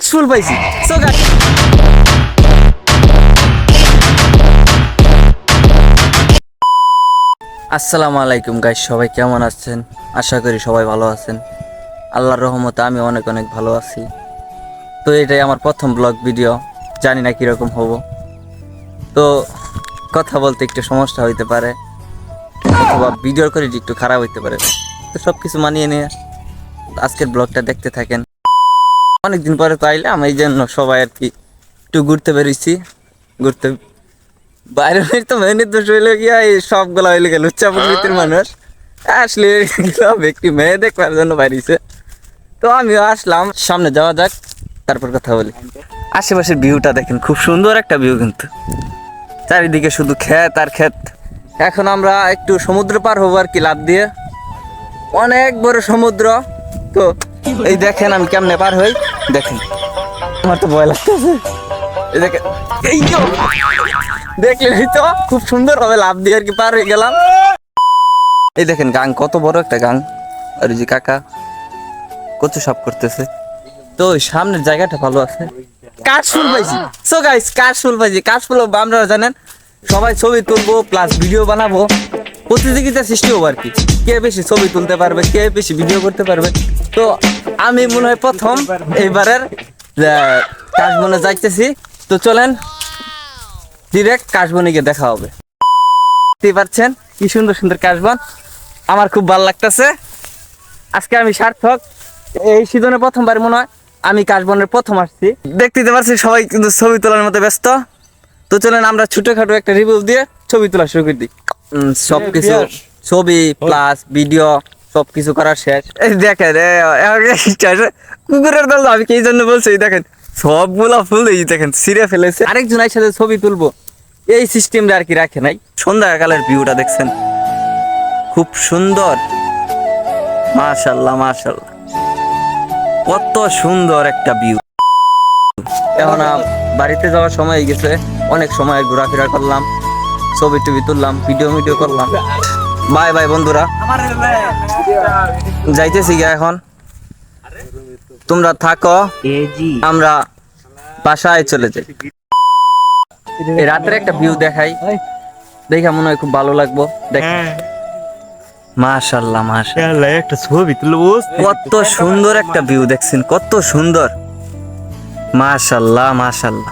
কাশফুল পাইছি। So guys আসসালামু আলাইকুম গাইস, সবাই কেমন আছেন? আশা করি সবাই ভালো আছেন। আল্লাহর রহমতে আমি অনেক অনেক ভালো আছি। তো এটাই আমার প্রথম ব্লগ ভিডিও, জানি না কীরকম হব। তো কথা বলতে একটু সমস্যা হইতে পারে, অথবা ভিডিওর কোয়ালিটি একটু খারাপ হইতে পারে। তো সব কিছু মানিয়ে নিয়ে আজকের ব্লগটা দেখতে থাকেন। অনেকদিন পরে তো আইলাম, এই জন্য সবাই আর কি একটু ঘুরতে বেরিয়েছি। ঘুরতে বাইরে তো মেয়ের দোষ হইলে গিয়া এই সবগুলা হইলে গেল উচ্চা প্রকৃতির মানুষ আসলে একটি মেয়ে দেখবার জন্য বাইরেছে। তো আমিও আসলাম, সামনে যাওয়া যাক, তারপর কথা বলি। আশেপাশের ভিউটা দেখেন, খুব সুন্দর একটা ভিউ, কিন্তু চারিদিকে শুধু ক্ষেত আর ক্ষেত। এখন আমরা একটু সমুদ্র পার হবো আর কি, লাফ দিয়ে। অনেক বড় সমুদ্র। তো এই দেখেন আমি কেমনে পার হই, দেখেন। আমার তো ভয় লাগতেছে। এই দেখেন, এই তো দেখলেন তো খুব সুন্দর ভাবে লাফ দিয়ে আর কি পার হয়ে গেলাম। এই দেখেন গাং, কত বড় একটা গাং। আর এই যে কাকা কত সাপ করতেছে। তো ওই সামনের জায়গাটা ভালো আছে। কাশফুল পাইছি। সো গাইস, কাশফুল পাইছি। কাশফুল আপনারা জানেন, সবাই ছবি তুলবো প্লাস ভিডিও বানাবো, প্রতিযোগিতা সৃষ্টি হবো আর কি। কে বেশি ছবি তুলতে পারবে, কে বেশি ভিডিও করতে পারবে। তো আমি মনে হয় প্রথম এইবারের কাশবনে যাইতেছি। তো চলেন ডিরেক্ট কাশবনে গিয়ে দেখা হবে। দেখতে পাচ্ছেন কি সুন্দর সুন্দর কাশবন, আমার খুব ভালো লাগতেছে। আজকে আমি সার্থক, এই সিজনে প্রথমবার মনে হয় আমি কাশবনের প্রথম আসছি। দেখতে পাচ্ছি সবাই কিন্তু ছবি তোলার মতো ব্যস্ত। তো চলেন আমরা ছোটখাটো একটা রিভিউ দিয়ে ছবি তোলা শুরু করে দিই। সবকিছু ছবি প্লাস ভিডিও সবকিছু করার শেষ। এই দেখেন কুকুরের দল, আমি কি জন্য বলছি, দেখেন সবগুলা ফুল এই দেখেন ছিঁড়ে ফেলেছে। আরেকজনের সাথে ছবি তুলবো এই সিস্টেমটা আর কি রাখে নাই। সন্ধ্যাকালের ভিউটা দেখছেন, খুব সুন্দর। মাশাআল্লাহ মাশাআল্লাহ, কত সুন্দর একটা ভিউ। এখন বাড়িতে যাওয়ার সময় হয়ে গেছে, অনেক সময় ঘোরাফেরা করলাম, ছবি টবি তুললাম, ভিডিও করলাম। বাই বাই বন্ধুরা, যাইতেছি গিয়া এখন। তোমরা থাকো, আমরা বাসায় চলে যাই। এই রাতের একটা ভিউ দেখাই, দেখা মনে হয় খুব ভালো লাগবো। দেখেন মাশাআল্লাহ মাশাআল্লাহ, একটা ছবি তুলবো। কত সুন্দর একটা ভিউ দেখছেন, কত সুন্দর। মাশাআল্লাহ মাশাআল্লাহ,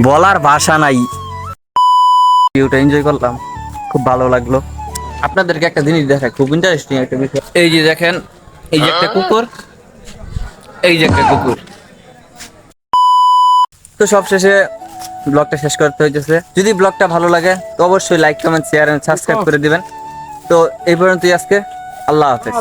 বলার ভাষা নাই। ভিউটা এনজয় করলাম, খুব ভালো লাগলো। আপনাদেরকে একটা জিনিস দেখাই, খুব ইন্টারেস্টিং একটা বিষয়। এই যে দেখেন, এই যে একটা কুকুর, এই যে একটা কুকুর। তো সবশেষে ব্লগটা শেষ করতে হইতেছে। যদি ব্লগটা ভালো লাগে তো অবশ্যই like comment share and subscribe করে দিবেন। তো এই পর্যন্তই আজকে। আল্লাহ হাফেজ।